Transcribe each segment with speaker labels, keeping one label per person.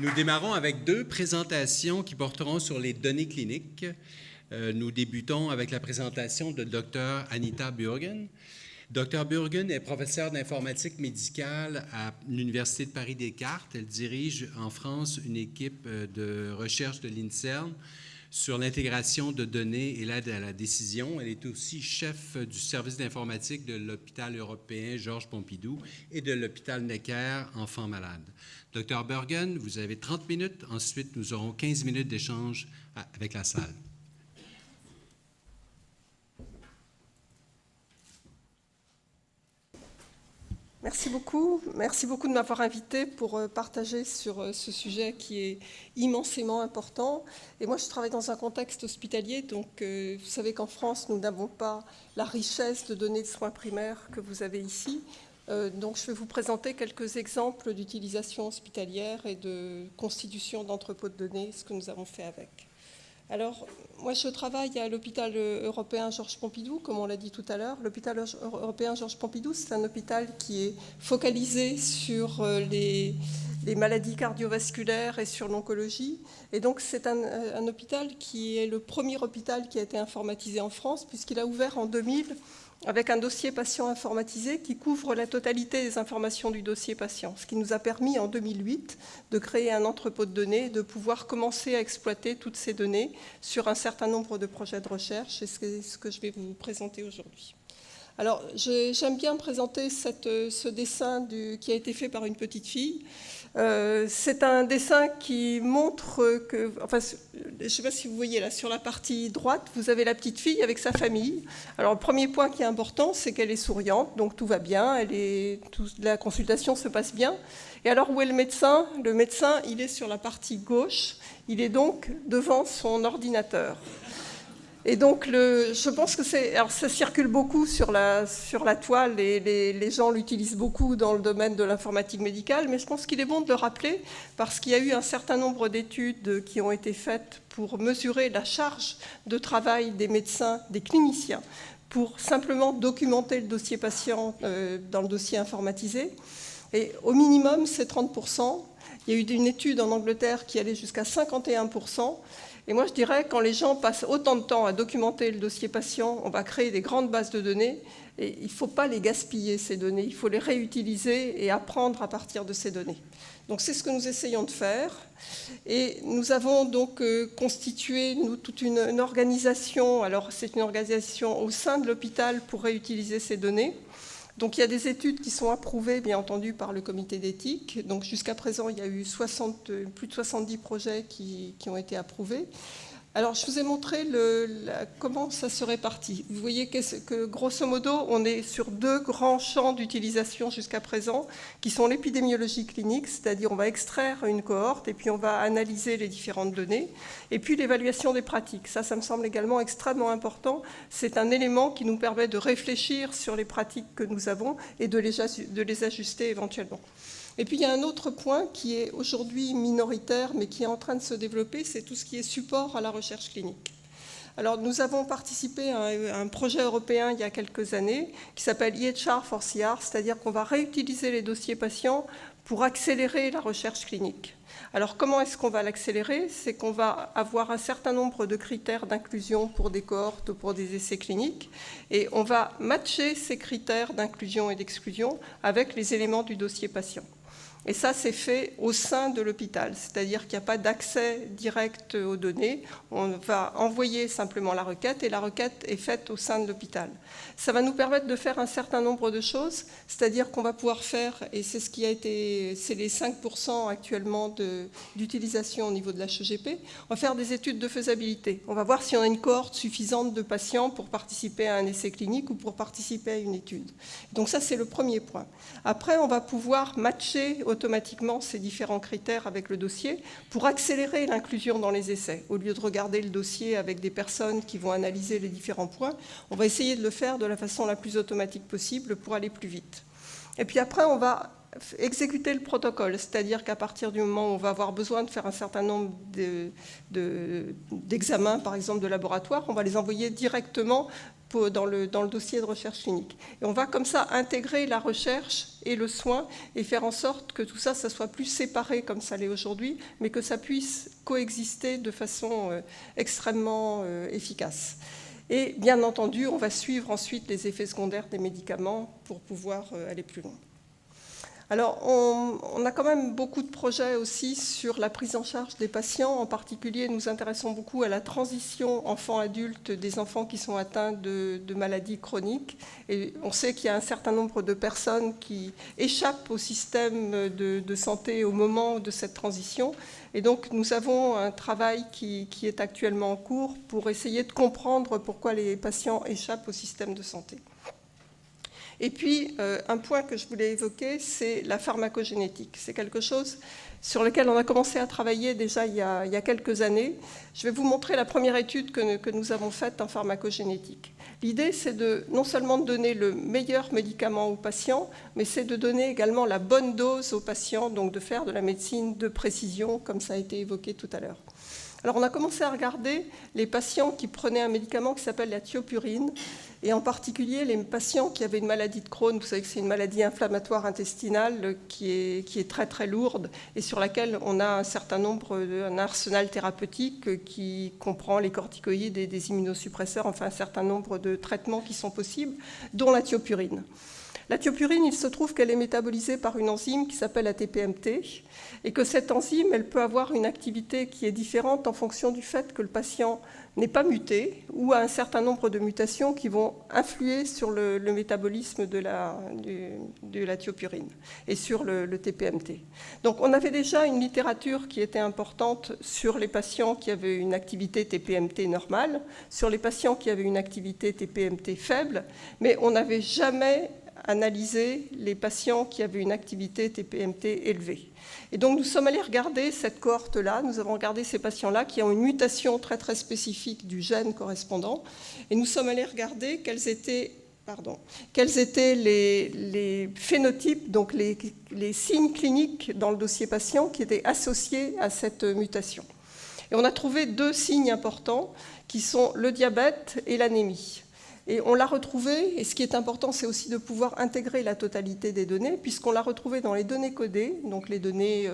Speaker 1: Nous démarrons avec deux présentations qui porteront sur les données cliniques. Nous débutons avec la présentation de Dr. Anita Burgen. Dr. Burgen est professeure d'informatique médicale à l'Université de Paris-Descartes. Elle dirige en France une équipe de recherche de l'INSERM sur l'intégration de données et l'aide à la décision. Elle est aussi chef du service d'informatique de l'hôpital européen Georges Pompidou et de l'hôpital Necker Enfants Malades. Dr. Burgen, vous avez 30 minutes. Ensuite, nous aurons 15 minutes d'échange avec la salle.
Speaker 2: Merci beaucoup de m'avoir invité pour partager sur ce sujet qui est immensément important. Et moi, je travaille dans un contexte hospitalier, donc vous savez qu'en France, nous n'avons pas la richesse de données de soins primaires que vous avez ici. Donc, je vais vous présenter quelques exemples d'utilisation hospitalière et de constitution d'entrepôts de données, ce que nous avons fait avec. Alors, moi, je travaille à l'hôpital européen Georges Pompidou, comme on l'a dit tout à l'heure. L'hôpital européen Georges Pompidou, c'est un hôpital qui est focalisé sur les maladies cardiovasculaires et sur l'oncologie. Et donc, c'est un hôpital qui est le premier hôpital qui a été informatisé en France, puisqu'il a ouvert en 2000 avec un dossier patient informatisé qui couvre la totalité des informations du dossier patient, ce qui nous a permis en 2008 de créer un entrepôt de données, de pouvoir commencer à exploiter toutes ces données sur un certain nombre de projets de recherche, et c'est ce que je vais vous présenter aujourd'hui. Alors, j'aime bien présenter ce dessin qui a été fait par une petite fille. C'est un dessin qui montre que, enfin, je ne sais pas si vous voyez là, sur la partie droite, vous avez la petite fille avec sa famille. Alors, le premier point qui est important, c'est qu'elle est souriante, donc tout va bien, la consultation se passe bien. Et alors, où est le médecin? Le médecin, il est sur la partie gauche, il est donc devant son ordinateur. Et donc, je pense que ça circule beaucoup sur la toile et les gens l'utilisent beaucoup dans le domaine de l'informatique médicale, mais je pense qu'il est bon de le rappeler parce qu'il y a eu un certain nombre d'études qui ont été faites pour mesurer la charge de travail des médecins, des cliniciens, pour simplement documenter le dossier patient dans le dossier informatisé. Et au minimum, c'est 30%. Il y a eu une étude en Angleterre qui allait jusqu'à 51%. Et moi, je dirais, quand les gens passent autant de temps à documenter le dossier patient, on va créer des grandes bases de données et il ne faut pas les gaspiller, ces données. Il faut les réutiliser et apprendre à partir de ces données. Donc, c'est ce que nous essayons de faire. Et nous avons donc constitué toute une organisation. Alors, c'est une organisation au sein de l'hôpital pour réutiliser ces données. Donc il y a des études qui sont approuvées, bien entendu, par le comité d'éthique. Donc jusqu'à présent, il y a eu plus de 70 projets qui ont été approuvés. Alors je vous ai montré comment ça se répartit. Vous voyez que grosso modo, on est sur deux grands champs d'utilisation jusqu'à présent, qui sont l'épidémiologie clinique, c'est-à-dire on va extraire une cohorte et puis on va analyser les différentes données, et puis l'évaluation des pratiques. Ça me semble également extrêmement important. C'est un élément qui nous permet de réfléchir sur les pratiques que nous avons et de les ajuster éventuellement. Et puis il y a un autre point qui est aujourd'hui minoritaire, mais qui est en train de se développer, c'est tout ce qui est support à la recherche clinique. Alors nous avons participé à un projet européen il y a quelques années qui s'appelle EHR for CR, c'est-à-dire qu'on va réutiliser les dossiers patients pour accélérer la recherche clinique. Alors comment est-ce qu'on va l'accélérer? C'est qu'on va avoir un certain nombre de critères d'inclusion pour des cohortes ou pour des essais cliniques et on va matcher ces critères d'inclusion et d'exclusion avec les éléments du dossier patient. Et ça, c'est fait au sein de l'hôpital, c'est-à-dire qu'il n'y a pas d'accès direct aux données. On va envoyer simplement la requête et la requête est faite au sein de l'hôpital. Ça va nous permettre de faire un certain nombre de choses, c'est-à-dire qu'on va pouvoir faire, et c'est ce qui a été, c'est les 5% actuellement d'utilisation au niveau de l'HEGP, on va faire des études de faisabilité. On va voir si on a une cohorte suffisante de patients pour participer à un essai clinique ou pour participer à une étude. Donc ça, c'est le premier point. Après, on va pouvoir matcher automatiquement ces différents critères avec le dossier pour accélérer l'inclusion dans les essais. Au lieu de regarder le dossier avec des personnes qui vont analyser les différents points, on va essayer de le faire de la façon la plus automatique possible pour aller plus vite. Et puis après, on va exécuter le protocole, c'est-à-dire qu'à partir du moment où on va avoir besoin de faire un certain nombre d'examens, par exemple de laboratoire, on va les envoyer directement dans le dossier de recherche clinique. Et on va comme ça intégrer la recherche et le soin et faire en sorte que tout ça, ça soit plus séparé comme ça l'est aujourd'hui, mais que ça puisse coexister de façon extrêmement efficace. Et bien entendu, on va suivre ensuite les effets secondaires des médicaments pour pouvoir aller plus loin. Alors, on a quand même beaucoup de projets aussi sur la prise en charge des patients. En particulier, nous nous intéressons beaucoup à la transition enfant-adulte des enfants qui sont atteints de maladies chroniques. Et on sait qu'il y a un certain nombre de personnes qui échappent au système de santé au moment de cette transition. Et donc, nous avons un travail qui est actuellement en cours pour essayer de comprendre pourquoi les patients échappent au système de santé. Et puis, un point que je voulais évoquer, c'est la pharmacogénétique. C'est quelque chose sur lequel on a commencé à travailler déjà il y a quelques années. Je vais vous montrer la première étude que nous avons faite en pharmacogénétique. L'idée, c'est non seulement de donner le meilleur médicament aux patients, mais c'est de donner également la bonne dose aux patients, donc de faire de la médecine de précision, comme ça a été évoqué tout à l'heure. Alors, on a commencé à regarder les patients qui prenaient un médicament qui s'appelle la thiopurine, et en particulier les patients qui avaient une maladie de Crohn. Vous savez que c'est une maladie inflammatoire intestinale qui est très très lourde et sur laquelle on a un arsenal thérapeutique qui comprend les corticoïdes et des immunosuppresseurs, enfin un certain nombre de traitements qui sont possibles, dont la thiopurine. La thiopurine, il se trouve qu'elle est métabolisée par une enzyme qui s'appelle la TPMT et que cette enzyme, elle peut avoir une activité qui est différente en fonction du fait que le patient n'est pas muté ou a un certain nombre de mutations qui vont influer sur le métabolisme de la thiopurine et sur le TPMT. Donc on avait déjà une littérature qui était importante sur les patients qui avaient une activité TPMT normale, sur les patients qui avaient une activité TPMT faible, mais on n'avait jamais analyser les patients qui avaient une activité TPMT élevée. Et donc nous sommes allés regarder cette cohorte-là, nous avons regardé ces patients-là qui ont une mutation très très spécifique du gène correspondant, et nous sommes allés regarder quels étaient les phénotypes, donc les signes cliniques dans le dossier patient qui étaient associés à cette mutation. Et on a trouvé 2 signes importants qui sont le diabète et l'anémie. Et on l'a retrouvé, et ce qui est important, c'est aussi de pouvoir intégrer la totalité des données, puisqu'on l'a retrouvé dans les données codées, donc les données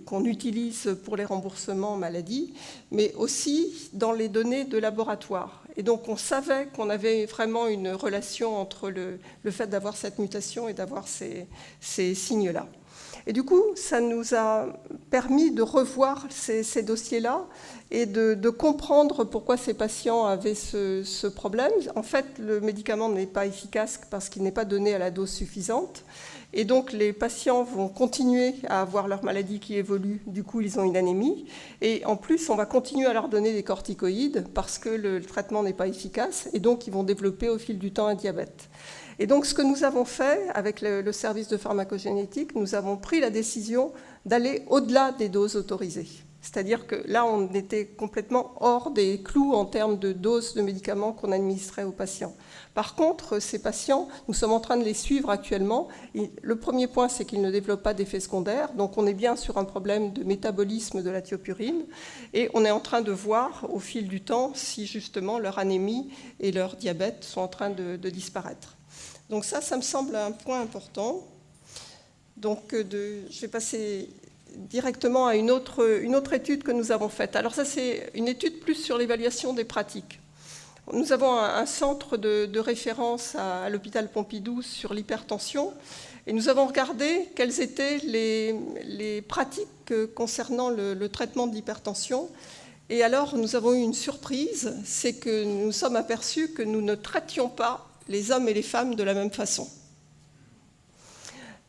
Speaker 2: qu'on utilise pour les remboursements maladie, mais aussi dans les données de laboratoire. Et donc on savait qu'on avait vraiment une relation entre le fait d'avoir cette mutation et d'avoir ces signes-là. Et du coup, ça nous a permis de revoir ces dossiers-là et de comprendre pourquoi ces patients avaient ce problème. En fait, le médicament n'est pas efficace parce qu'il n'est pas donné à la dose suffisante. Et donc, les patients vont continuer à avoir leur maladie qui évolue. Du coup, ils ont une anémie. Et en plus, on va continuer à leur donner des corticoïdes parce que le traitement n'est pas efficace. Et donc, ils vont développer au fil du temps un diabète. Et donc, ce que nous avons fait avec le service de pharmacogénétique, nous avons pris la décision d'aller au-delà des doses autorisées. C'est-à-dire que là, on était complètement hors des clous en termes de doses de médicaments qu'on administrait aux patients. Par contre, ces patients, nous sommes en train de les suivre actuellement. Et le premier point, c'est qu'ils ne développent pas d'effets secondaires. Donc, on est bien sur un problème de métabolisme de la thiopurine. Et on est en train de voir, au fil du temps, si justement leur anémie et leur diabète sont en train de disparaître. Donc ça me semble un point important. Donc, je vais passer directement à une autre étude que nous avons faite. Alors ça, c'est une étude plus sur l'évaluation des pratiques. Nous avons un centre de référence à l'hôpital Pompidou sur l'hypertension, et nous avons regardé quelles étaient les pratiques concernant le traitement de l'hypertension. Et alors, nous avons eu une surprise, c'est que nous nous sommes aperçus que nous ne traitions pas les hommes et les femmes de la même façon.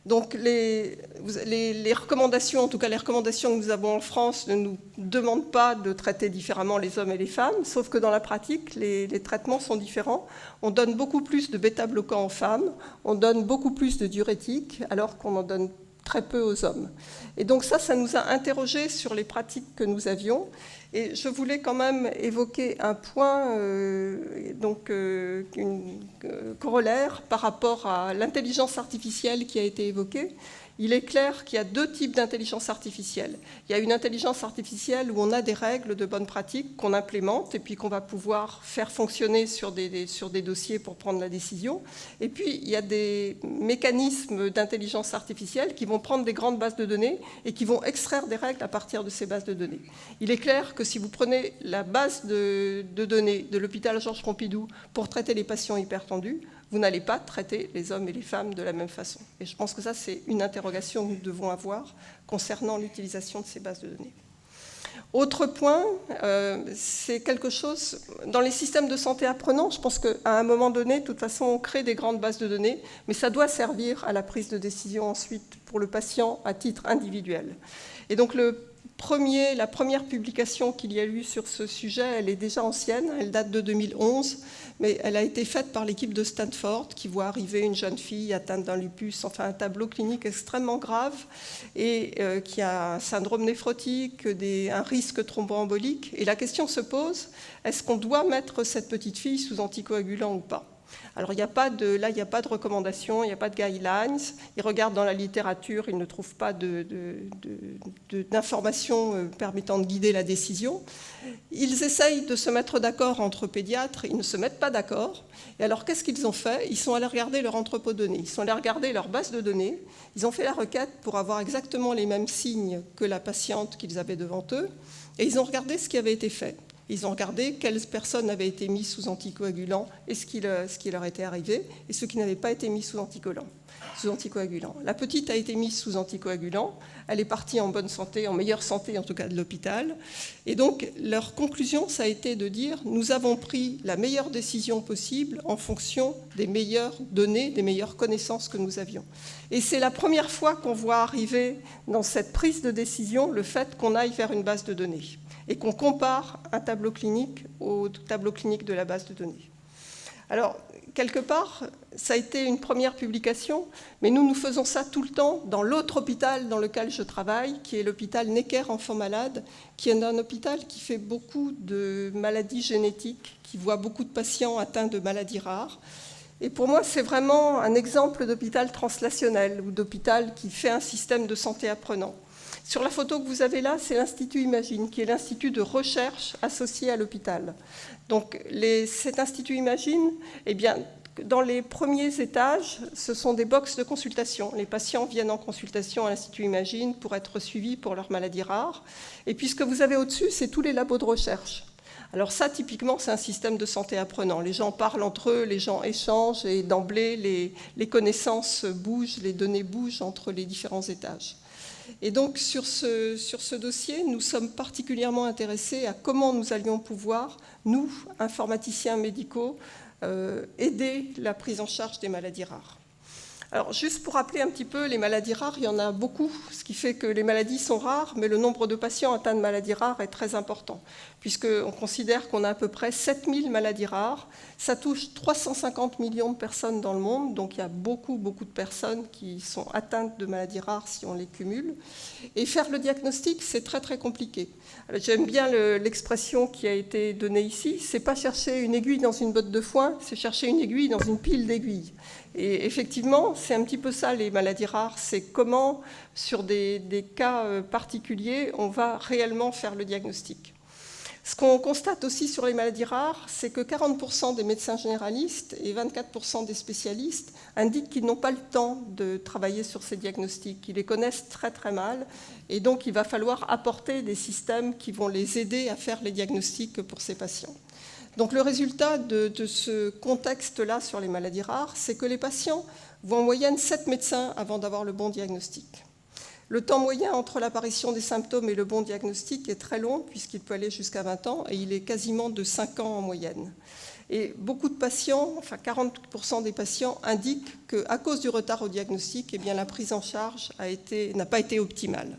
Speaker 2: Donc les recommandations, en tout cas les recommandations que nous avons en France, ne nous demandent pas de traiter différemment les hommes et les femmes, sauf que dans la pratique, les traitements sont différents. On donne beaucoup plus de bêta-bloquants aux femmes, on donne beaucoup plus de diurétiques, alors qu'on en donne très peu aux hommes. Et donc ça nous a interrogés sur les pratiques que nous avions. Et je voulais quand même évoquer un point, corollaire par rapport à l'intelligence artificielle qui a été évoquée. il est clair qu'il y a deux types d'intelligence artificielle. Il y a une intelligence artificielle où on a des règles de bonne pratique qu'on implémente et puis qu'on va pouvoir faire fonctionner sur des dossiers pour prendre la décision. Et puis, il y a des mécanismes d'intelligence artificielle qui vont prendre des grandes bases de données et qui vont extraire des règles à partir de ces bases de données. Il est clair que si vous prenez la base de données de l'hôpital Georges Pompidou pour traiter les patients hypertendus, vous n'allez pas traiter les hommes et les femmes de la même façon. Et je pense que ça, c'est une interrogation que nous devons avoir concernant l'utilisation de ces bases de données. Autre point, c'est quelque chose, dans les systèmes de santé apprenants, je pense qu'à un moment donné, de toute façon, on crée des grandes bases de données, mais ça doit servir à la prise de décision ensuite pour le patient à titre individuel. Et donc la première publication qu'il y a eu sur ce sujet, elle est déjà ancienne, elle date de 2011, mais elle a été faite par l'équipe de Stanford qui voit arriver une jeune fille atteinte d'un lupus, enfin un tableau clinique extrêmement grave et qui a un syndrome néphrotique, un risque thromboembolique. Et la question se pose, est-ce qu'on doit mettre cette petite fille sous anticoagulant ou pas ? Alors, il n'y a pas de recommandation, il n'y a pas de guidelines. Ils regardent dans la littérature, ils ne trouvent pas d'informations permettant de guider la décision. Ils essayent de se mettre d'accord entre pédiatres, ils ne se mettent pas d'accord. Et alors, qu'est-ce qu'ils ont fait ? Ils sont allés regarder leur entrepôt de données, ils sont allés regarder leur base de données, ils ont fait la requête pour avoir exactement les mêmes signes que la patiente qu'ils avaient devant eux, et ils ont regardé ce qui avait été fait. Ils ont regardé quelles personnes avaient été mises sous anticoagulants et ce qui leur était arrivé, et ceux qui n'avaient pas été mis sous anticoagulants. La petite a été mise sous anticoagulants, elle est partie en bonne santé, en meilleure santé en tout cas de l'hôpital. Et donc leur conclusion, ça a été de dire nous avons pris la meilleure décision possible en fonction des meilleures données, des meilleures connaissances que nous avions. Et c'est la première fois qu'on voit arriver dans cette prise de décision le fait qu'on aille vers une base de données et qu'on compare un tableau clinique au tableau clinique de la base de données. Alors, quelque part, ça a été une première publication, mais nous faisons ça tout le temps dans l'autre hôpital dans lequel je travaille, qui est l'hôpital Necker Enfants Malades, qui est un hôpital qui fait beaucoup de maladies génétiques, qui voit beaucoup de patients atteints de maladies rares. Et pour moi, c'est vraiment un exemple d'hôpital translationnel ou d'hôpital qui fait un système de santé apprenant. Sur la photo que vous avez là, c'est l'Institut Imagine, qui est l'institut de recherche associé à l'hôpital. Donc, cet Institut Imagine, eh bien, dans les premiers étages, ce sont des boxes de consultation. Les patients viennent en consultation à l'Institut Imagine pour être suivis pour leurs maladies rares. Et puis, ce que vous avez au-dessus, c'est tous les labos de recherche. Alors ça, typiquement, c'est un système de santé apprenant. Les gens parlent entre eux, les gens échangent, et d'emblée, les connaissances bougent, les données bougent entre les différents étages. Et donc, sur ce dossier, nous sommes particulièrement intéressés à comment nous allions pouvoir, nous, informaticiens médicaux, aider la prise en charge des maladies rares. Alors, juste pour rappeler un petit peu, les maladies rares, il y en a beaucoup, ce qui fait que les maladies sont rares, mais le nombre de patients atteints de maladies rares est très important, puisqu'on considère qu'on a à peu près 7000 maladies rares. Ça touche 350 millions de personnes dans le monde, donc il y a beaucoup de personnes qui sont atteintes de maladies rares si on les cumule. Et faire le diagnostic, c'est très compliqué. J'aime bien l'expression qui a été donnée ici, c'est pas chercher une aiguille dans une botte de foin, c'est chercher une aiguille dans une pile d'aiguilles. Et effectivement, c'est un petit peu ça les maladies rares, c'est comment, sur des cas particuliers, on va réellement faire le diagnostic. Ce qu'on constate aussi sur les maladies rares, c'est que 40% des médecins généralistes et 24% des spécialistes indiquent qu'ils n'ont pas le temps de travailler sur ces diagnostics, qu'ils les connaissent très mal, et donc il va falloir apporter des systèmes qui vont les aider à faire les diagnostics pour ces patients. Donc le résultat de ce contexte-là sur les maladies rares, c'est que les patients voient en moyenne 7 médecins avant d'avoir le bon diagnostic. Le temps moyen entre l'apparition des symptômes et le bon diagnostic est très long, puisqu'il peut aller jusqu'à 20 ans, et il est quasiment de 5 ans en moyenne. Et beaucoup de patients, enfin 40% des patients, indiquent qu'à cause du retard au diagnostic, eh bien, la prise en charge n'a pas été optimale.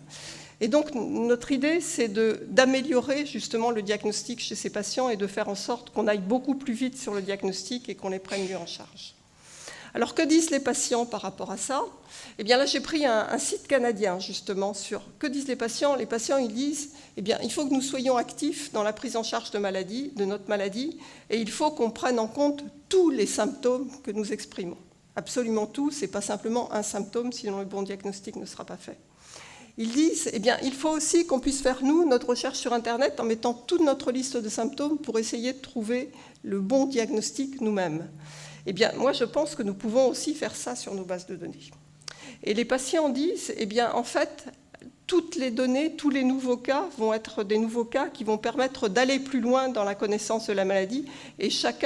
Speaker 2: Et donc, notre idée, c'est d'améliorer justement le diagnostic chez ces patients et de faire en sorte qu'on aille beaucoup plus vite sur le diagnostic et qu'on les prenne mieux en charge. Alors, que disent les patients par rapport à ça ? Eh bien, là, j'ai pris un site canadien, justement, sur que disent les patients. Les patients, ils disent, eh bien, il faut que nous soyons actifs dans la prise en charge de notre maladie, et il faut qu'on prenne en compte tous les symptômes que nous exprimons. Absolument tout, ce n'est pas simplement un symptôme, sinon le bon diagnostic ne sera pas fait. Ils disent, eh bien, il faut aussi qu'on puisse faire, nous, notre recherche sur Internet en mettant toute notre liste de symptômes pour essayer de trouver le bon diagnostic nous-mêmes. Eh bien, moi, je pense que nous pouvons aussi faire ça sur nos bases de données. Et les patients disent, eh bien, en fait, toutes les données, tous les nouveaux cas vont être des nouveaux cas qui vont permettre d'aller plus loin dans la connaissance de la maladie et chaque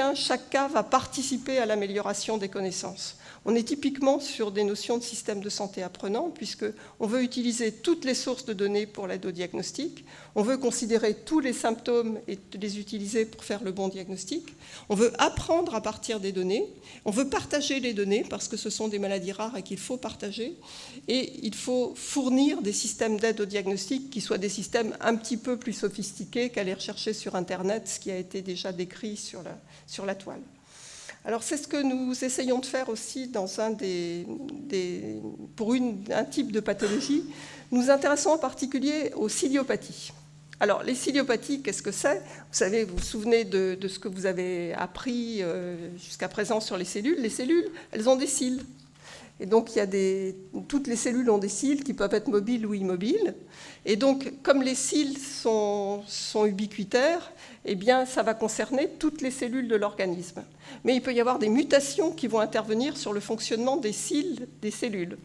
Speaker 2: cas va participer à l'amélioration des connaissances. On est typiquement sur des notions de système de santé apprenant puisqu'on veut utiliser toutes les sources de données pour l'aide au diagnostic, on veut considérer tous les symptômes et les utiliser pour faire le bon diagnostic, on veut apprendre à partir des données, on veut partager les données parce que ce sont des maladies rares et qu'il faut partager et il faut fournir des systèmes d'aide au diagnostic qui soient des systèmes un petit peu plus sophistiqués qu'aller rechercher sur Internet ce qui a été déjà décrit sur la toile. Alors c'est ce que nous essayons de faire aussi dans pour un type de pathologie. Nous intéressons en particulier aux ciliopathies. Alors les ciliopathies, qu'est-ce que c'est? Vous savez, vous vous souvenez de ce que vous avez appris jusqu'à présent sur les cellules. Les cellules, elles ont des cils. Et donc, toutes les cellules ont des cils qui peuvent être mobiles ou immobiles. Et donc, comme les cils sont ubiquitaires, eh bien, ça va concerner toutes les cellules de l'organisme. Mais il peut y avoir des mutations qui vont intervenir sur le fonctionnement des cils des cellules.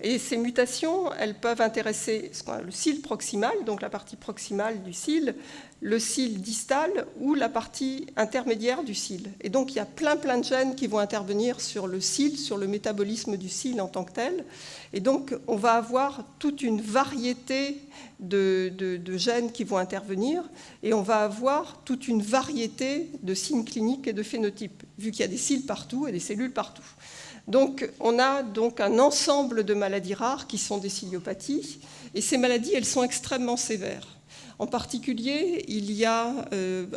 Speaker 2: Et ces mutations, elles peuvent intéresser le cil proximal, donc la partie proximale du cil, le cil distal ou la partie intermédiaire du cil. Et donc, il y a plein de gènes qui vont intervenir sur le cil, sur le métabolisme du cil en tant que tel. Et donc, on va avoir toute une variété de gènes qui vont intervenir et on va avoir toute une variété de signes cliniques et de phénotypes, vu qu'il y a des cils partout et des cellules partout. Donc, on a donc un ensemble de maladies rares qui sont des ciliopathies, et ces maladies, elles sont extrêmement sévères. En particulier, il y a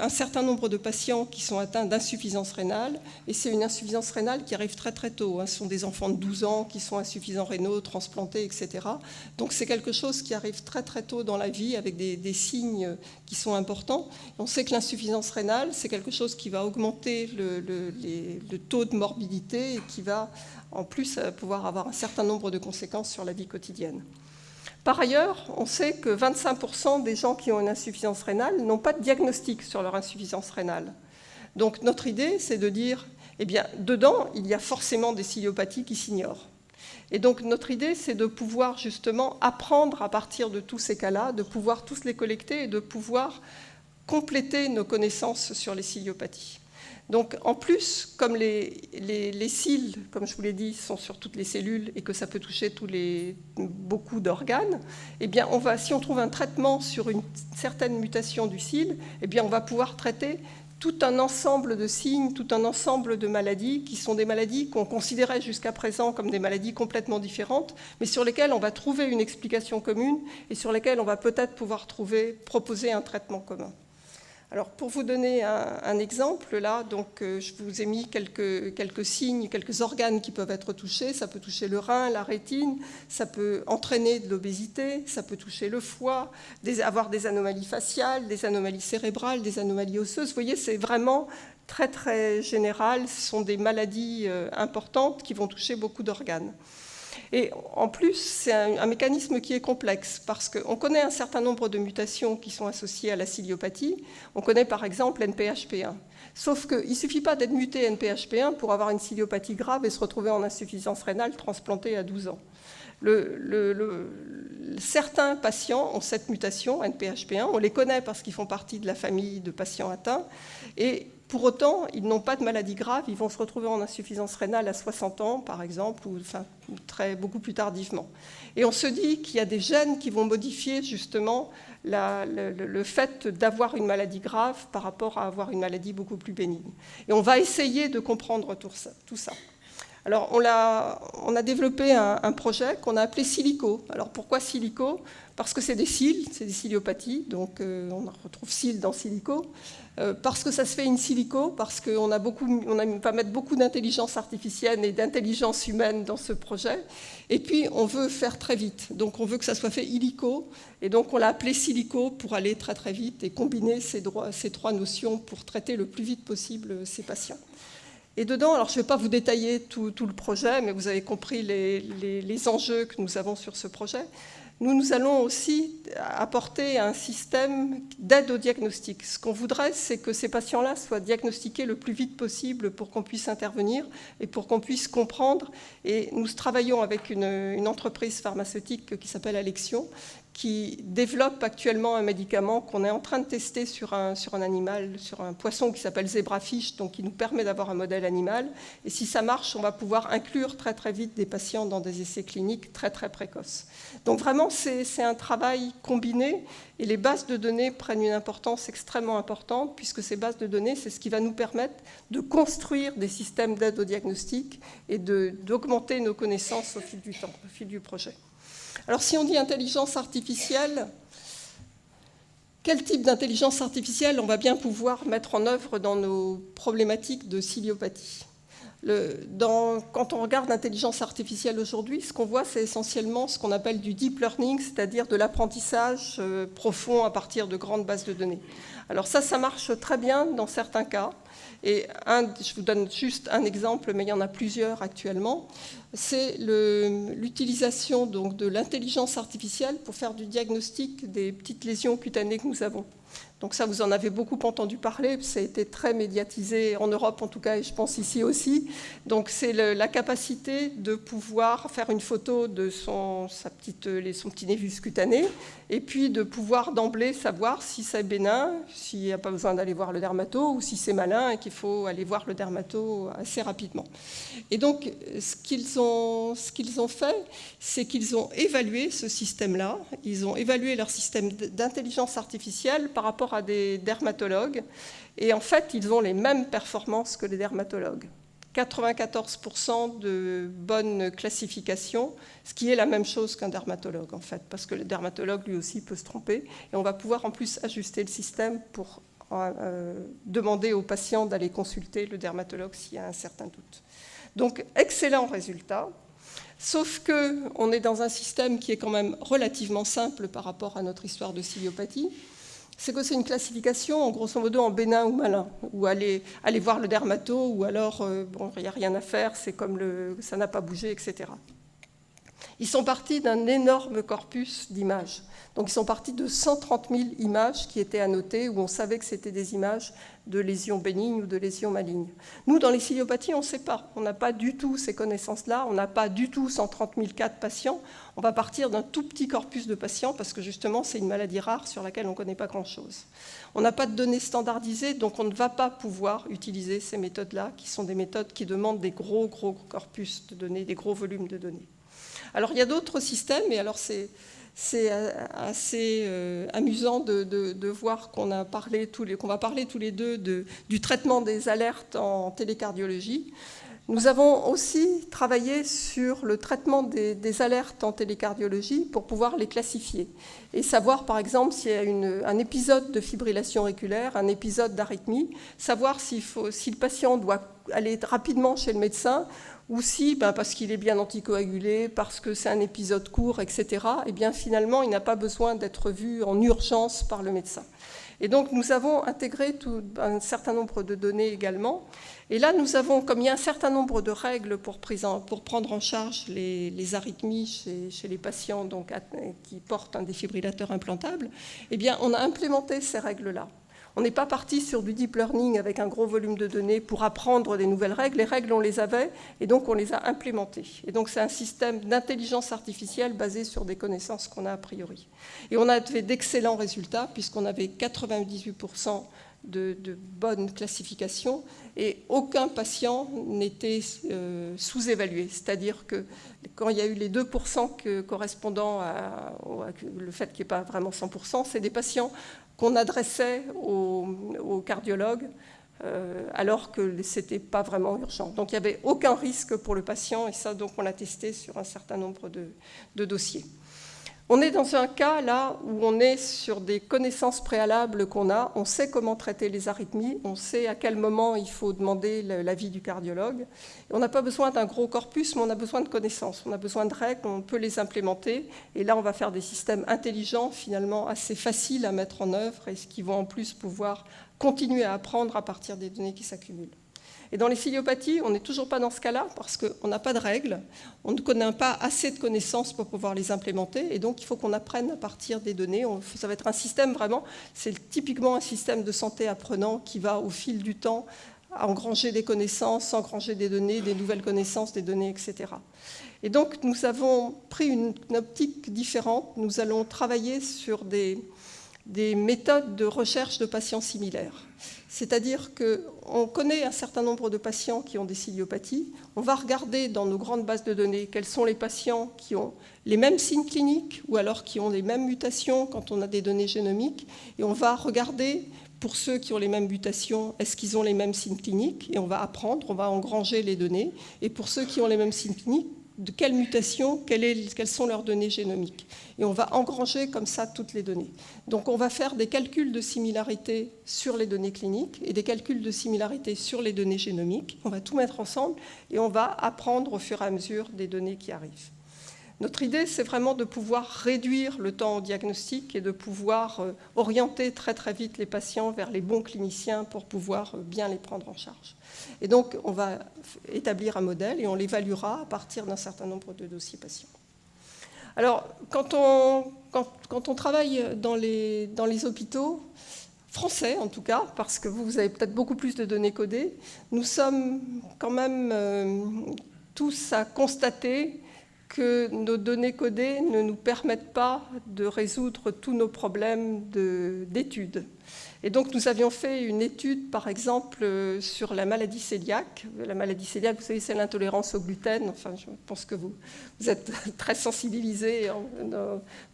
Speaker 2: un certain nombre de patients qui sont atteints d'insuffisance rénale, et c'est une insuffisance rénale qui arrive très très tôt. Ce sont des enfants de 12 ans qui sont insuffisants rénaux, transplantés, etc. Donc c'est quelque chose qui arrive très très tôt dans la vie avec des signes qui sont importants. On sait que l'insuffisance rénale, c'est quelque chose qui va augmenter le taux de morbidité et qui va en plus pouvoir avoir un certain nombre de conséquences sur la vie quotidienne. Par ailleurs, on sait que 25% des gens qui ont une insuffisance rénale n'ont pas de diagnostic sur leur insuffisance rénale. Donc notre idée, c'est de dire, eh bien, dedans, il y a forcément des ciliopathies qui s'ignorent. Et donc notre idée, c'est de pouvoir justement apprendre à partir de tous ces cas-là, de pouvoir tous les collecter et de pouvoir compléter nos connaissances sur les ciliopathies. Donc en plus, comme les cils, comme je vous l'ai dit, sont sur toutes les cellules et que ça peut toucher beaucoup d'organes, eh bien si on trouve un traitement sur une certaine mutation du cil, eh bien on va pouvoir traiter tout un ensemble de signes, tout un ensemble de maladies qui sont des maladies qu'on considérait jusqu'à présent comme des maladies complètement différentes, mais sur lesquelles on va trouver une explication commune et sur lesquelles on va peut-être pouvoir proposer un traitement commun. Alors, pour vous donner un exemple, là, donc, je vous ai mis quelques signes, quelques organes qui peuvent être touchés. Ça peut toucher le rein, la rétine, ça peut entraîner de l'obésité, ça peut toucher le foie, avoir des anomalies faciales, des anomalies cérébrales, des anomalies osseuses. Vous voyez, c'est vraiment très, très général. Ce sont des maladies importantes qui vont toucher beaucoup d'organes. Et en plus, c'est un mécanisme qui est complexe parce qu'on connaît un certain nombre de mutations qui sont associées à la ciliopathie. On connaît par exemple NPHP1. Sauf qu'il ne suffit pas d'être muté NPHP1 pour avoir une ciliopathie grave et se retrouver en insuffisance rénale transplantée à 12 ans. Certains patients ont cette mutation NPHP1, on les connaît parce qu'ils font partie de la famille de patients atteints, et pour autant, ils n'ont pas de maladie grave, ils vont se retrouver en insuffisance rénale à 60 ans, par exemple, ou beaucoup plus tardivement. Et on se dit qu'il y a des gènes qui vont modifier justement le fait d'avoir une maladie grave par rapport à avoir une maladie beaucoup plus bénigne. Et on va essayer de comprendre tout ça. Alors, on a développé un projet qu'on a appelé Silico. Alors, pourquoi Silico? Parce que c'est des cils, c'est des ciliopathies, donc on retrouve cils dans Silico. Parce que ça se fait in silico, parce qu'on va mettre beaucoup d'intelligence artificielle et d'intelligence humaine dans ce projet. Et puis, on veut faire très vite. Donc, on veut que ça soit fait illico. Et donc, on l'a appelé Silico pour aller très, très vite et combiner ces trois notions pour traiter le plus vite possible ces patients. Et dedans, alors je ne vais pas vous détailler tout le projet, mais vous avez compris les enjeux que nous avons sur ce projet. Nous allons aussi apporter un système d'aide au diagnostic. Ce qu'on voudrait, c'est que ces patients-là soient diagnostiqués le plus vite possible pour qu'on puisse intervenir et pour qu'on puisse comprendre. Et nous travaillons avec une entreprise pharmaceutique qui s'appelle Alexion, qui développe actuellement un médicament qu'on est en train de tester sur un animal, sur un poisson qui s'appelle zebrafish, donc qui nous permet d'avoir un modèle animal. Et si ça marche, on va pouvoir inclure très très vite des patients dans des essais cliniques très très précoces. Donc vraiment, c'est un travail combiné et les bases de données prennent une importance extrêmement importante puisque ces bases de données, c'est ce qui va nous permettre de construire des systèmes d'aide au diagnostic et d'augmenter nos connaissances au fil du temps, au fil du projet. Alors si on dit intelligence artificielle, quel type d'intelligence artificielle on va bien pouvoir mettre en œuvre dans nos problématiques de ciliopathie ? Quand on regarde l'intelligence artificielle aujourd'hui, ce qu'on voit, c'est essentiellement ce qu'on appelle du deep learning, c'est-à-dire de l'apprentissage profond à partir de grandes bases de données. Alors ça marche très bien dans certains cas. Et je vous donne juste un exemple, mais il y en a plusieurs actuellement. C'est l'utilisation donc de l'intelligence artificielle pour faire du diagnostic des petites lésions cutanées que nous avons. Donc ça, vous en avez beaucoup entendu parler, ça a été très médiatisé en Europe en tout cas, et je pense ici aussi. Donc c'est la capacité de pouvoir faire une photo de son petit névus cutané, et puis de pouvoir d'emblée savoir si c'est bénin, s'il n'y a pas besoin d'aller voir le dermato, ou si c'est malin et qu'il faut aller voir le dermato assez rapidement. Et donc ce qu'ils ont fait, c'est qu'ils ont évalué ce système-là, ils ont évalué leur système d'intelligence artificielle par rapport à des dermatologues, et en fait, ils ont les mêmes performances que les dermatologues. 94% de bonne classification, ce qui est la même chose qu'un dermatologue, en fait, parce que le dermatologue, lui aussi, peut se tromper, et on va pouvoir en plus ajuster le système pour demander aux patients d'aller consulter le dermatologue s'il y a un certain doute. Donc, excellent résultat. Sauf qu'on est dans un système qui est quand même relativement simple par rapport à notre histoire de ciliopathie. C'est que c'est une classification, en grosso modo, en bénin ou malin, ou aller voir le dermato, ou alors, il n'y a rien à faire, c'est comme ça n'a pas bougé, etc. Ils sont partis d'un énorme corpus d'images. Donc, ils sont partis de 130 000 images qui étaient annotées, où on savait que c'était des images de lésions bénignes ou de lésions malignes. Nous, dans les ciliopathies, on ne sait pas. On n'a pas du tout ces connaissances-là. On n'a pas du tout 130 000 cas de patients. On va partir d'un tout petit corpus de patients parce que, justement, c'est une maladie rare sur laquelle on ne connaît pas grand-chose. On n'a pas de données standardisées, donc on ne va pas pouvoir utiliser ces méthodes-là, qui sont des méthodes qui demandent des gros corpus de données, des gros volumes de données. Alors, il y a d'autres systèmes, et alors c'est assez amusant de voir qu'on va parler tous les deux du traitement des alertes en télécardiologie. Nous avons aussi travaillé sur le traitement des alertes en télécardiologie pour pouvoir les classifier et savoir, par exemple, s'il y a un épisode de fibrillation auriculaire, un épisode d'arythmie, savoir si le patient doit aller rapidement chez le médecin ou si, parce qu'il est bien anticoagulé, parce que c'est un épisode court, etc., et bien finalement, il n'a pas besoin d'être vu en urgence par le médecin. Et donc, nous avons intégré un certain nombre de données également. Et là, nous avons, comme il y a un certain nombre de règles pour prendre en charge les arythmies chez les patients donc, qui portent un défibrillateur implantable, eh bien, on a implémenté ces règles-là. On n'est pas parti sur du deep learning avec un gros volume de données pour apprendre des nouvelles règles. Les règles, on les avait et donc on les a implémentées. Et donc c'est un système d'intelligence artificielle basé sur des connaissances qu'on a a priori. Et on a fait d'excellents résultats puisqu'on avait 98% de bonnes classifications et aucun patient n'était sous-évalué. C'est-à-dire que quand il y a eu les 2% correspondant au fait qu'il n'y ait pas vraiment 100%, c'est des patients qu'on adressait aux cardiologues alors que ce n'était pas vraiment urgent. Donc il n'y avait aucun risque pour le patient et ça, donc, on l'a testé sur un certain nombre de dossiers. On est dans un cas là où on est sur des connaissances préalables qu'on a. On sait comment traiter les arythmies, on sait à quel moment il faut demander l'avis du cardiologue. Et on n'a pas besoin d'un gros corpus, mais on a besoin de connaissances. On a besoin de règles, on peut les implémenter. Et là, on va faire des systèmes intelligents, finalement assez faciles à mettre en œuvre et qui vont en plus pouvoir continuer à apprendre à partir des données qui s'accumulent. Et dans les ciliopathies, on n'est toujours pas dans ce cas-là parce qu'on n'a pas de règles, on ne connaît pas assez de connaissances pour pouvoir les implémenter, et donc il faut qu'on apprenne à partir des données. Ça va être un système vraiment, c'est typiquement un système de santé apprenant qui va au fil du temps engranger des connaissances, engranger des données, des nouvelles connaissances, des données, etc. Et donc nous avons pris une optique différente, nous allons travailler sur des méthodes de recherche de patients similaires. C'est-à-dire qu'on connaît un certain nombre de patients qui ont des ciliopathies. On va regarder dans nos grandes bases de données quels sont les patients qui ont les mêmes signes cliniques ou alors qui ont les mêmes mutations quand on a des données génomiques. Et on va regarder, pour ceux qui ont les mêmes mutations, est-ce qu'ils ont les mêmes signes cliniques? Et on va apprendre, on va engranger les données. Et pour ceux qui ont les mêmes signes cliniques, de quelle mutation, quelles sont leurs données génomiques. Et on va engranger comme ça toutes les données. Donc on va faire des calculs de similarité sur les données cliniques et des calculs de similarité sur les données génomiques. On va tout mettre ensemble et on va apprendre au fur et à mesure des données qui arrivent. Notre idée, c'est vraiment de pouvoir réduire le temps au diagnostic et de pouvoir orienter très très vite les patients vers les bons cliniciens pour pouvoir bien les prendre en charge. Et donc, on va établir un modèle et on l'évaluera à partir d'un certain nombre de dossiers patients. Alors, quand on travaille dans les hôpitaux, français en tout cas, parce que vous avez peut-être beaucoup plus de données codées, nous sommes quand même tous à constater que nos données codées ne nous permettent pas de résoudre tous nos problèmes d'études. Et donc nous avions fait une étude, par exemple, sur la maladie cœliaque. La maladie cœliaque, vous savez, c'est l'intolérance au gluten. Enfin, je pense que vous êtes très sensibilisés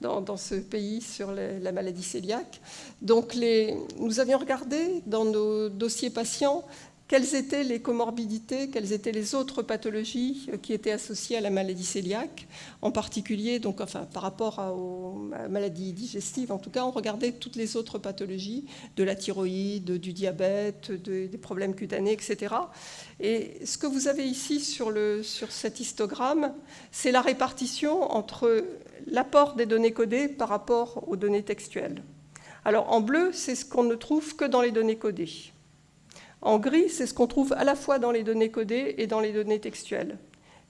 Speaker 2: dans ce pays sur la maladie cœliaque. Donc nous avions regardé dans nos dossiers patients quelles étaient les comorbidités, quelles étaient les autres pathologies qui étaient associées à la maladie cœliaque, en particulier, donc, enfin, par rapport aux maladies digestives, en tout cas, on regardait toutes les autres pathologies, de la thyroïde, du diabète, des problèmes cutanés, etc. Et ce que vous avez ici sur cet histogramme, c'est la répartition entre l'apport des données codées par rapport aux données textuelles. Alors, en bleu, c'est ce qu'on ne trouve que dans les données codées. En gris, c'est ce qu'on trouve à la fois dans les données codées et dans les données textuelles.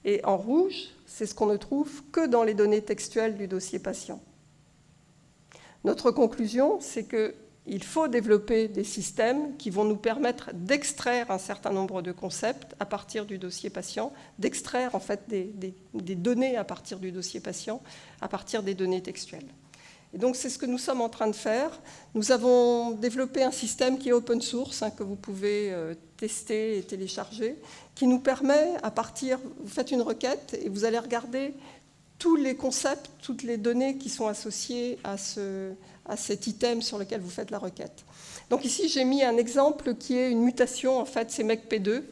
Speaker 2: Et en rouge, c'est ce qu'on ne trouve que dans les données textuelles du dossier patient. Notre conclusion, c'est qu'il faut développer des systèmes qui vont nous permettre d'extraire un certain nombre de concepts à partir du dossier patient, d'extraire en fait des données à partir du dossier patient, à partir des données textuelles. Et donc, c'est ce que nous sommes en train de faire. Nous avons développé un système qui est open source, que vous pouvez tester et télécharger, qui nous permet, à partir, vous faites une requête et vous allez regarder tous les concepts, toutes les données qui sont associées à cet item sur lequel vous faites la requête. Donc ici, j'ai mis un exemple qui est une mutation, en fait, c'est MECP2.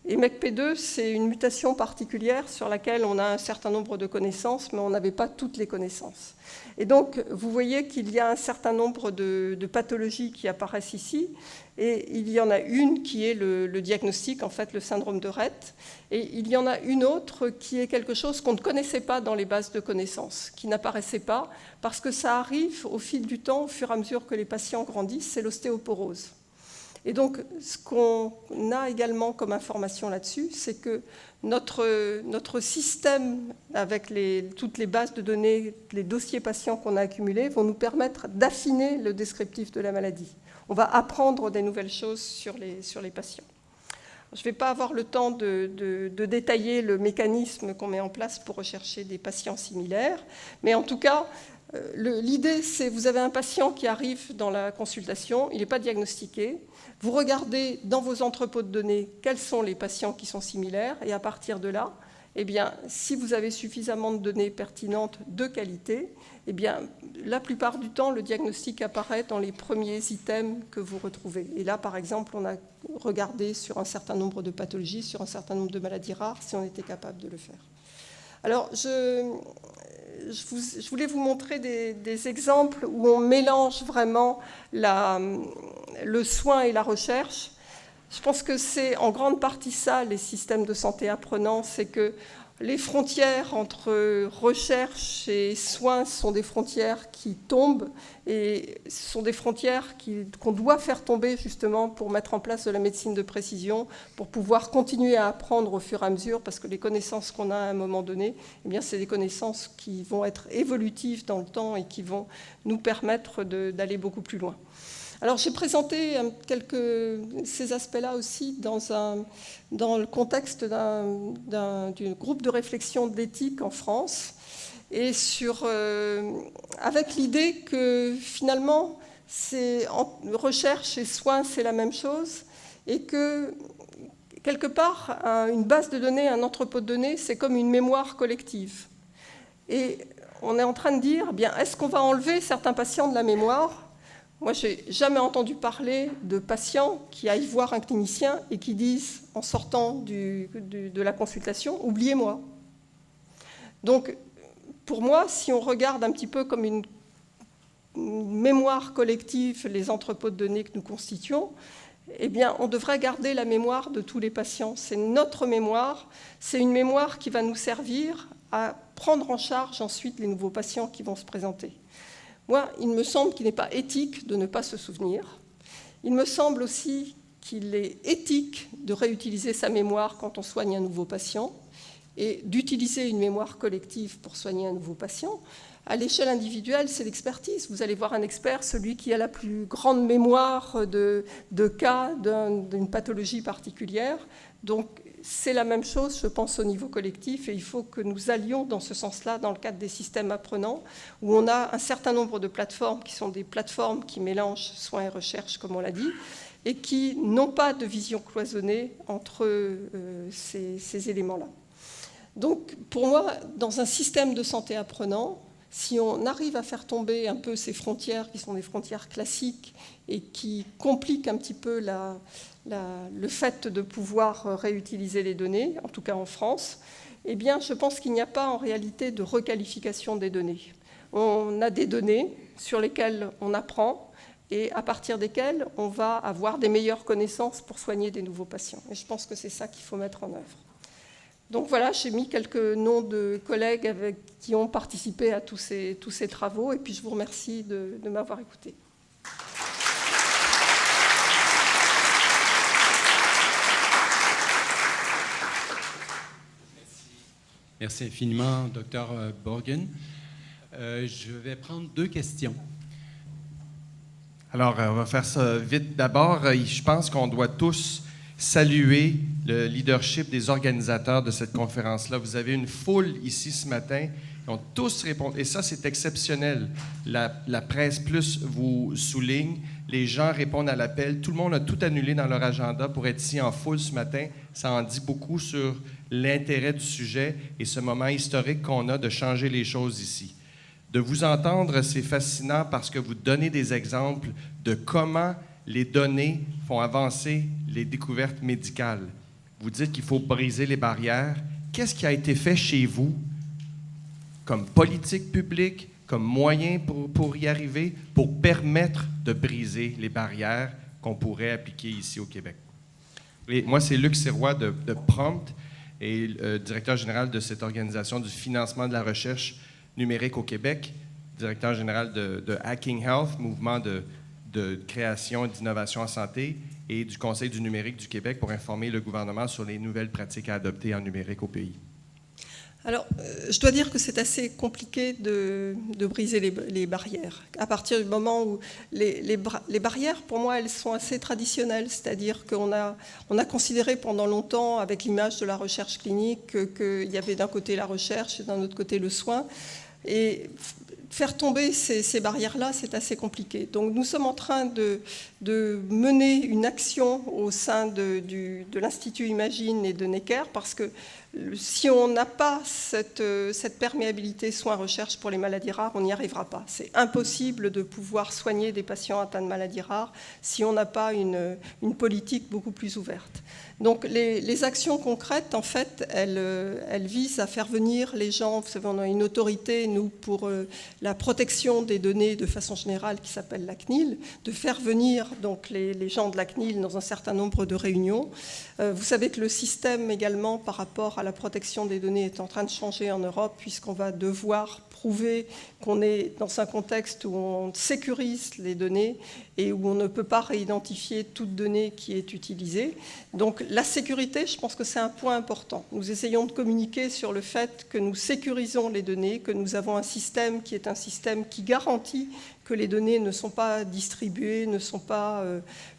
Speaker 2: Et MECP2, c'est une mutation particulière sur laquelle on a un certain nombre de connaissances, mais on n'avait pas toutes les connaissances. Et donc, vous voyez qu'il y a un certain nombre de pathologies qui apparaissent ici, et il y en a une qui est le diagnostic, en fait, le syndrome de Rett, et il y en a une autre qui est quelque chose qu'on ne connaissait pas dans les bases de connaissances, qui n'apparaissait pas, parce que ça arrive au fil du temps, au fur et à mesure que les patients grandissent, c'est l'ostéoporose. Et donc, ce qu'on a également comme information là-dessus, c'est que notre système, avec toutes les bases de données, les dossiers patients qu'on a accumulés, vont nous permettre d'affiner le descriptif de la maladie. On va apprendre des nouvelles choses sur les patients. Je ne vais pas avoir le temps de détailler le mécanisme qu'on met en place pour rechercher des patients similaires, mais en tout cas, l'idée, c'est que vous avez un patient qui arrive dans la consultation, il n'est pas diagnostiqué. Vous regardez dans vos entrepôts de données quels sont les patients qui sont similaires, et à partir de là, eh bien, si vous avez suffisamment de données pertinentes de qualité, eh bien, la plupart du temps, le diagnostic apparaît dans les premiers items que vous retrouvez. Et là, par exemple, on a regardé sur un certain nombre de pathologies, sur un certain nombre de maladies rares, si on était capable de le faire. Alors, je voulais vous montrer des exemples où on mélange vraiment le soin et la recherche. Je pense que c'est en grande partie ça, les systèmes de santé apprenants, c'est que les frontières entre recherche et soins sont des frontières qui tombent, et ce sont des frontières qu'on doit faire tomber justement pour mettre en place de la médecine de précision, pour pouvoir continuer à apprendre au fur et à mesure, parce que les connaissances qu'on a à un moment donné, eh bien, c'est des connaissances qui vont être évolutives dans le temps et qui vont nous permettre d'aller beaucoup plus loin. Alors j'ai présenté ces aspects-là aussi dans le contexte d'un groupe de réflexion d'éthique en France, et avec l'idée que finalement recherche et soins c'est la même chose, et que quelque part une base de données, un entrepôt de données, c'est comme une mémoire collective. Et on est en train de dire, eh bien, est-ce qu'on va enlever certains patients de la mémoire ? Moi, je n'ai jamais entendu parler de patients qui aillent voir un clinicien et qui disent, en sortant de la consultation, « oubliez-moi ». Donc, pour moi, si on regarde un petit peu comme une mémoire collective les entrepôts de données que nous constituons, eh bien, on devrait garder la mémoire de tous les patients. C'est notre mémoire, c'est une mémoire qui va nous servir à prendre en charge ensuite les nouveaux patients qui vont se présenter. Moi, il me semble qu'il n'est pas éthique de ne pas se souvenir. Il me semble aussi qu'il est éthique de réutiliser sa mémoire quand on soigne un nouveau patient et d'utiliser une mémoire collective pour soigner un nouveau patient. À l'échelle individuelle, c'est l'expertise. Vous allez voir un expert, celui qui a la plus grande mémoire de cas d'une pathologie particulière. Donc, c'est la même chose, je pense, au niveau collectif, et il faut que nous allions dans ce sens-là dans le cadre des systèmes apprenants, où on a un certain nombre de plateformes qui sont des plateformes qui mélangent soins et recherche, comme on l'a dit, et qui n'ont pas de vision cloisonnée entre ces éléments-là. Donc, pour moi, dans un système de santé apprenant, si on arrive à faire tomber un peu ces frontières qui sont des frontières classiques et qui compliquent un petit peu le fait de pouvoir réutiliser les données, en tout cas en France, eh bien, je pense qu'il n'y a pas en réalité de requalification des données. On a des données sur lesquelles on apprend et à partir desquelles on va avoir des meilleures connaissances pour soigner des nouveaux patients. Et je pense que c'est ça qu'il faut mettre en œuvre. Donc voilà, j'ai mis quelques noms de collègues qui ont participé à tous ces travaux, et puis je vous remercie de m'avoir écouté.
Speaker 1: Merci infiniment, Dr. Borgen. Je vais prendre 2 questions.
Speaker 3: Alors, on va faire ça vite. D'abord, je pense qu'on doit tous saluer le leadership des organisateurs de cette conférence-là. Vous avez une foule ici ce matin. Ils ont tous répondu. Et ça, c'est exceptionnel. La Presse Plus vous souligne. Les gens répondent à l'appel. Tout le monde a tout annulé dans leur agenda pour être ici en foule ce matin. Ça en dit beaucoup sur l'intérêt du sujet et ce moment historique qu'on a de changer les choses ici. De vous entendre, c'est fascinant parce que vous donnez des exemples de comment les données font avancer les découvertes médicales. Vous dites qu'il faut briser les barrières. Qu'est-ce qui a été fait chez vous comme politique publique, comme moyen pour y arriver, pour permettre de briser les barrières qu'on pourrait appliquer ici au Québec? Et moi, c'est Luc Sirois de Prompt et directeur général de cette organisation du financement de la recherche numérique au Québec, directeur général de Hacking Health, mouvement de création et d'innovation en santé, et du Conseil du numérique du Québec pour informer le gouvernement sur les nouvelles pratiques à adopter en numérique au pays.
Speaker 2: Alors, je dois dire que c'est assez compliqué de briser les barrières. À partir du moment où les barrières, pour moi, elles sont assez traditionnelles. C'est-à-dire qu'on a considéré pendant longtemps, avec l'image de la recherche clinique, qu'il y avait d'un côté la recherche et d'un autre côté le soin. Et faire tomber ces barrières-là, c'est assez compliqué. Donc nous sommes en train de mener une action au sein de l'Institut Imagine et de Necker, parce que si on n'a pas cette perméabilité soins-recherche pour les maladies rares, on n'y arrivera pas. C'est impossible de pouvoir soigner des patients atteints de maladies rares si on n'a pas une politique beaucoup plus ouverte. Donc les actions concrètes, en fait, elles visent à faire venir les gens. Vous savez, on a une autorité, nous, pour la protection des données de façon générale qui s'appelle la CNIL, de faire venir donc les gens de la CNIL dans un certain nombre de réunions. Vous savez que le système également par rapport à à la protection des données est en train de changer en Europe, puisqu'on va devoir prouver qu'on est dans un contexte où on sécurise les données et où on ne peut pas réidentifier toute donnée qui est utilisée. Donc la sécurité, je pense que c'est un point important. Nous essayons de communiquer sur le fait que nous sécurisons les données, que nous avons un système qui est un système qui garantit que les données ne sont pas distribuées, ne sont pas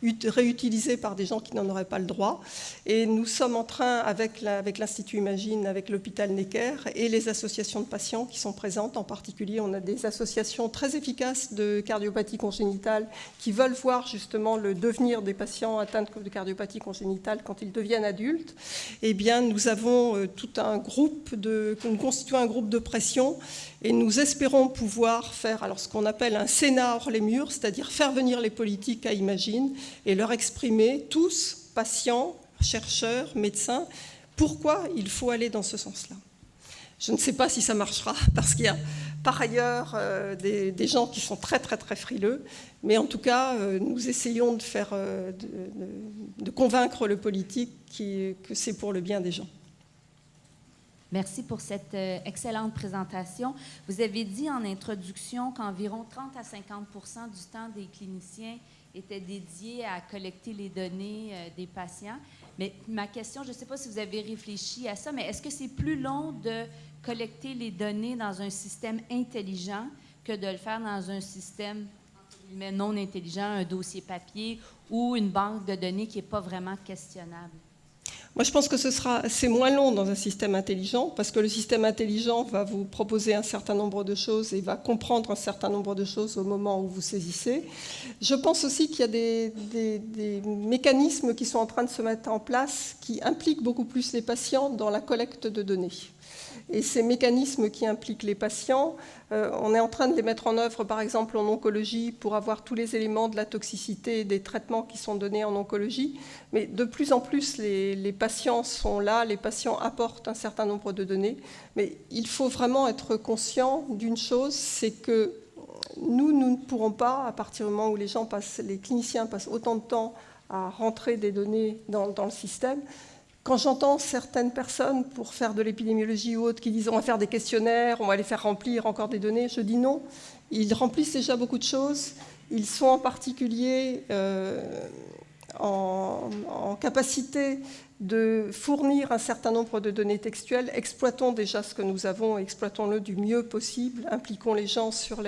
Speaker 2: réutilisées par des gens qui n'en auraient pas le droit. Et nous sommes en train, avec l'Institut Imagine, avec l'hôpital Necker et les associations de patients qui sont présentes, en particulier, on a des associations très efficaces de cardiopathie congénitale qui veulent voir justement le devenir des patients atteints de cardiopathie congénitale quand ils deviennent adultes. Eh bien, nous avons tout un groupe nous constituons un groupe de pression et nous espérons pouvoir faire alors, ce qu'on appelle un Sénat hors les murs, c'est-à-dire faire venir les politiques à Imagine et leur exprimer, tous, patients, chercheurs, médecins, pourquoi il faut aller dans ce sens-là. Je ne sais pas si ça marchera, parce qu'il y a par ailleurs des gens qui sont très, très, très frileux, mais en tout cas, nous essayons de convaincre le politique que c'est pour le bien des gens.
Speaker 4: Merci pour cette excellente présentation. Vous avez dit en introduction qu'environ 30 à 50 du temps des cliniciens était dédié à collecter les données des patients. Mais ma question, je ne sais pas si vous avez réfléchi à ça, mais est-ce que c'est plus long de collecter les données dans un système intelligent que de le faire dans un système non intelligent, un dossier papier ou une banque de données qui n'est pas vraiment questionnable?
Speaker 2: Moi, je pense que c'est moins long dans un système intelligent, parce que le système intelligent va vous proposer un certain nombre de choses et va comprendre un certain nombre de choses au moment où vous saisissez. Je pense aussi qu'il y a des mécanismes qui sont en train de se mettre en place qui impliquent beaucoup plus les patients dans la collecte de données. Et ces mécanismes qui impliquent les patients, on est en train de les mettre en œuvre, par exemple, en oncologie, pour avoir tous les éléments de la toxicité des traitements qui sont donnés en oncologie. Mais de plus en plus, les patients sont là, les patients apportent un certain nombre de données. Mais il faut vraiment être conscient d'une chose, c'est que nous ne pourrons pas, à partir du moment où les cliniciens passent autant de temps à rentrer des données dans le système. Quand j'entends certaines personnes, pour faire de l'épidémiologie ou autre, qui disent on va faire des questionnaires, on va les faire remplir encore des données, je dis non. Ils remplissent déjà beaucoup de choses. Ils sont en particulier en capacité de fournir un certain nombre de données textuelles. Exploitons déjà ce que nous avons, exploitons-le du mieux possible. Impliquons les gens sur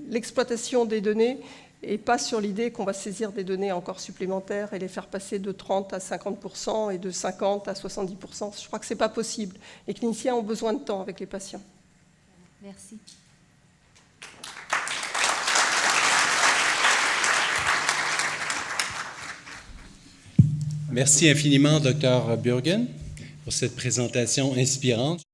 Speaker 2: l'exploitation des données, et pas sur l'idée qu'on va saisir des données encore supplémentaires et les faire passer de 30 à 50% et de 50 à 70%. Je crois que ce n'est pas possible. Les cliniciens ont besoin de temps avec les patients.
Speaker 4: Merci.
Speaker 1: Merci infiniment, Dr. Bürgen, pour cette présentation inspirante.